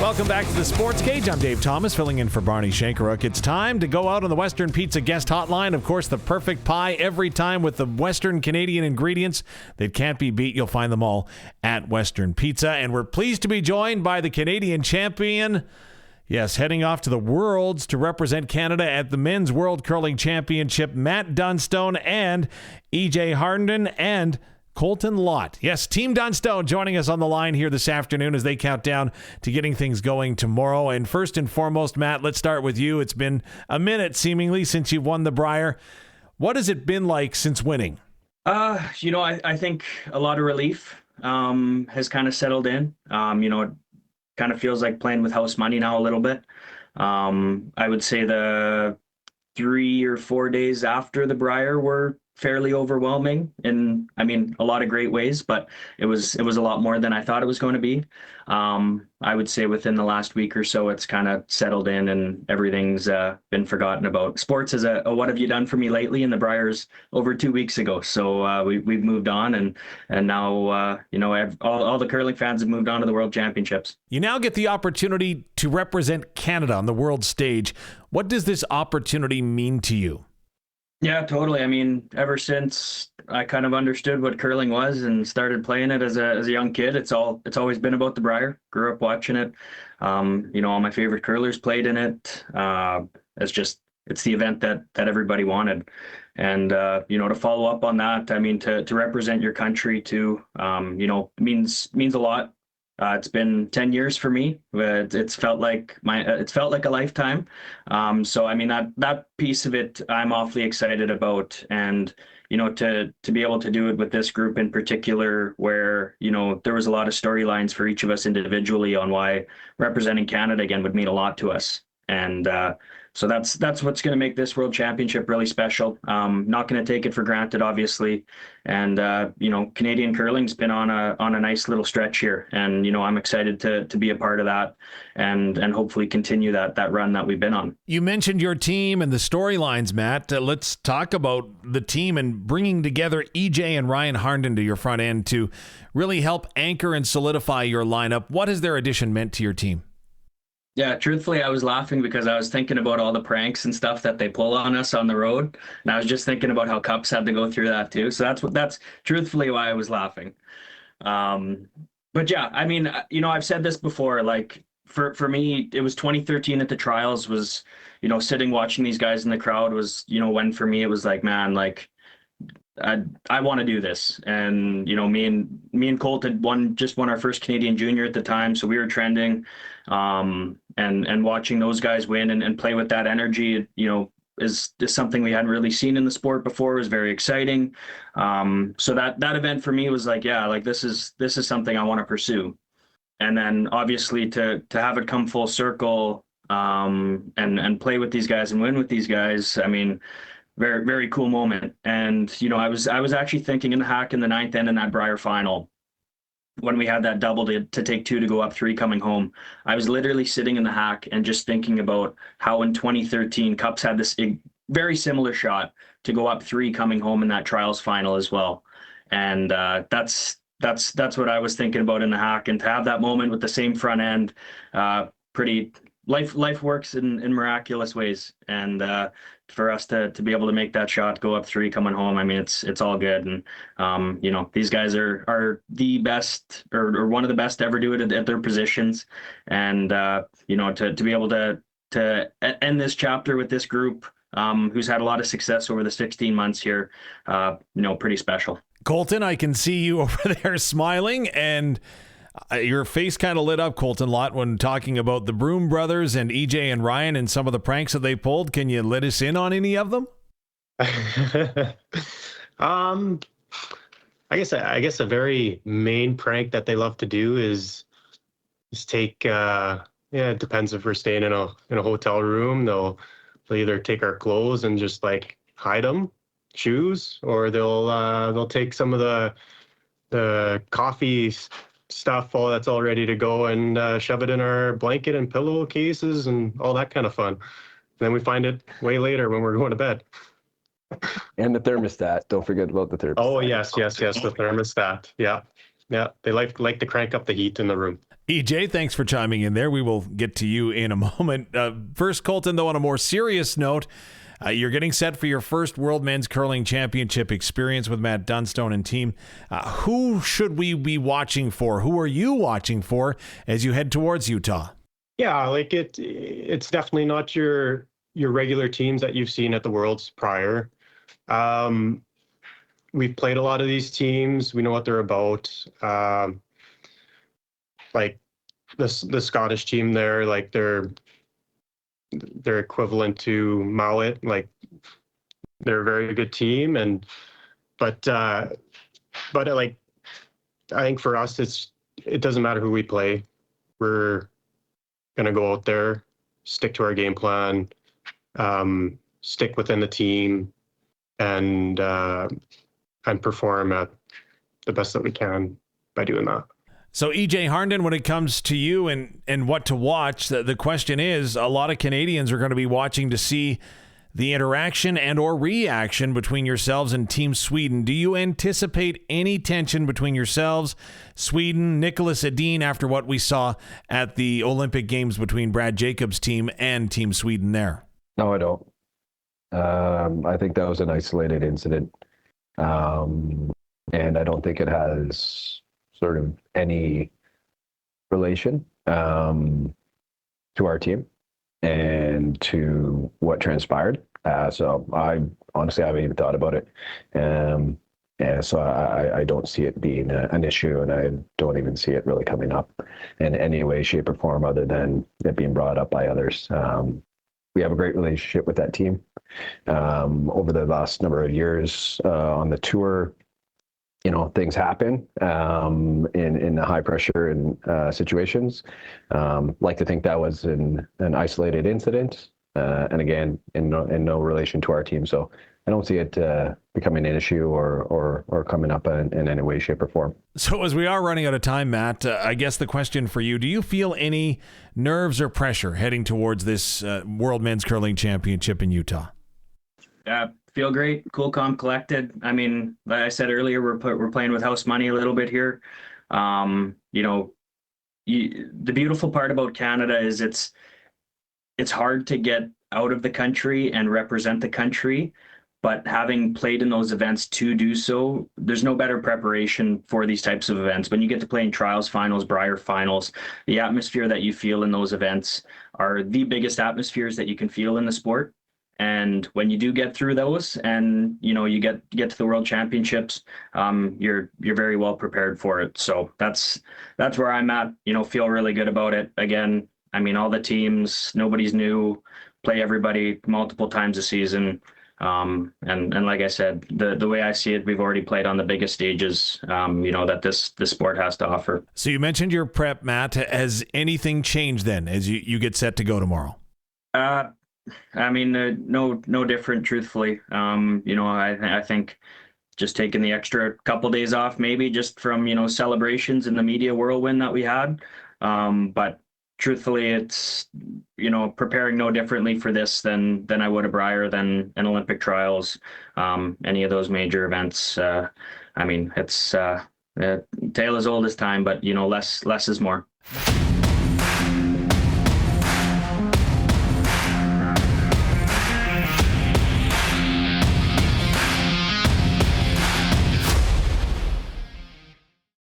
Welcome back to the Sports Cage. I'm Dave Thomas, filling in for Barney Shankaruk. It's time to go out on the Western Pizza guest hotline. Of course, the perfect pie every time with the Western Canadian ingredients that can't be beat. You'll find them all at Western Pizza. And we're pleased to be joined by the Canadian champion. Yes, heading off to the Worlds to represent Canada at the Men's World Curling Championship, Matt Dunstone and EJ Harnden and Colton Lott. Yes, Team Dunstone joining us on the line here this afternoon as they count down to getting things going tomorrow. And first and foremost, Matt, let's start with you. It's been a minute seemingly since you've won the Brier. What has it been like since winning? I think a lot of relief has kind of settled in. It kind of feels like playing with house money now a little bit. I would say the 3 or 4 days after the Brier were fairly overwhelming in, a lot of great ways, but it was a lot more than I thought it was going to be. I would say within the last week or so, it's kind of settled in and everything's been forgotten about. Sports is a what have you done for me lately? And the Briar's over 2 weeks ago. So we've moved on and now, all the curling fans have moved on to the World Championships. You now get the opportunity to represent Canada on the world stage. What does this opportunity mean to you? Yeah, totally. Ever since I kind of understood what curling was and started playing it as a young kid, it's always been about the Brier. Grew up watching it. All my favorite curlers played in it. It's the event that everybody wanted. And to follow up on that, to represent your country too, means a lot. It's been 10 years for me. It's felt like a lifetime. That piece of it, I'm awfully excited about. And, to be able to do it with this group in particular, where, there was a lot of storylines for each of us individually on why representing Canada again would mean a lot to us. And, so that's what's going to make this World Championship really special. Not going to take it for granted, obviously. And Canadian curling's been on a nice little stretch here, and I'm excited to be a part of that, and hopefully continue that run that we've been on. You mentioned your team and the storylines, Matt. Let's talk about the team and bringing together EJ and Ryan Harnden to your front end to really help anchor and solidify your lineup. What has their addition meant to your team? Yeah, truthfully, I was laughing because I was thinking about all the pranks and stuff that they pull on us on the road. And I was just thinking about how Cups had to go through that too. So that's truthfully why I was laughing. But yeah, I've said this before, like for me, it was 2013 at the trials was, sitting watching these guys in the crowd was, when for me, it was like, man, like, I want to do this. And, me and Colt had won our first Canadian junior at the time. So we were trending, and watching those guys win and play with that energy, is something we hadn't really seen in the sport before. It was very exciting. So that event for me was like, yeah, like this is something I want to pursue. And then obviously to have it come full circle, and play with these guys and win with these guys. Very, very cool moment. And, I was actually thinking in the hack in the ninth end in that Brier final, when we had that double to take two to go up three coming home, I was literally sitting in the hack and just thinking about how in 2013 Cups had this very similar shot to go up three coming home in that trials final as well. And that's what I was thinking about in the hack. And to have that moment with the same front end, life works in miraculous ways. And for us to be able to make that shot, go up three coming home, it's all good. And these guys are the best or one of the best to ever do it at their positions. And to be able to end this chapter with this group, who's had a lot of success over the 16 months here, pretty special. Colton, I can see you over there smiling, and your face kind of lit up, Colton Lott, when talking about the Broom Brothers and EJ and Ryan and some of the pranks that they pulled. Can you let us in on any of them? I guess a very main prank that they love to do is take. It depends if we're staying in a hotel room. They'll either take our clothes and just like hide them, shoes, or they'll take some of the coffee stuff, all that's all ready to go, and shove it in our blanket and pillowcases and all that kind of fun. And then we find it way later when we're going to bed. And the thermostat. Don't forget about the thermostat. Oh, yes, the thermostat. Yeah. Yeah, they like to crank up the heat in the room. EJ, thanks for chiming in there. We will get to you in a moment. First, Colton, though, on a more serious note, you're getting set for your first World Men's Curling Championship experience with Matt Dunstone and team. Who should we be watching for? Who are you watching for as you head towards Utah? Yeah, like it's definitely not your regular teams that you've seen at the Worlds prior. We've played a lot of these teams. We know what they're about. Like the Scottish team there, like they're equivalent to Mowat. Like they're a very good team, but like I think for us, it doesn't matter who we play. We're gonna go out there, stick to our game plan, stick within the team, and perform at the best that we can by doing that. So, EJ Harnden, when it comes to you and what to watch, the question is, a lot of Canadians are going to be watching to see the interaction and or reaction between yourselves and Team Sweden. Do you anticipate any tension between yourselves, Sweden, Nicholas Edin, after what we saw at the Olympic Games between Brad Jacobs' team and Team Sweden there? No, I don't. I think that was an isolated incident. And I don't think it has sort of any relation to our team and to what transpired. So I honestly haven't even thought about it. And so I don't see it being an issue, and I don't even see it really coming up in any way, shape, or form other than it being brought up by others. We have a great relationship with that team. Over the last number of years on the tour, things happen in the high pressure and situations. Like to think that was an isolated incident, and again, in no relation to our team. So I don't see it becoming an issue or coming up in any way, shape, or form. So as we are running out of time, Matt, I guess the question for you, do you feel any nerves or pressure heading towards this World Men's Curling Championship in Utah? Feel great, cool, calm, collected. I mean, like I said earlier, we're playing with house money a little bit here. The beautiful part about Canada is it's hard to get out of the country and represent the country, but having played in those events to do so, there's no better preparation for these types of events. When you get to play in trials, finals, Brier finals, the atmosphere that you feel in those events are the biggest atmospheres that you can feel in the sport. And when you do get through those and, you get to the World Championships, you're very well prepared for it. So that's where I'm at, feel really good about it. Again, I mean, all the teams, nobody's new, play everybody multiple times a season. And like I said, the way I see it, we've already played on the biggest stages, that this sport has to offer. So you mentioned your prep, Matt. Has anything changed then as you get set to go tomorrow? I mean, no different, truthfully. I think just taking the extra couple days off, maybe just from, celebrations in the media whirlwind that we had. But truthfully, it's, preparing no differently for this than I would a Brier, than an Olympic trials, any of those major events. I mean, it's tale as old as time, but, less is more.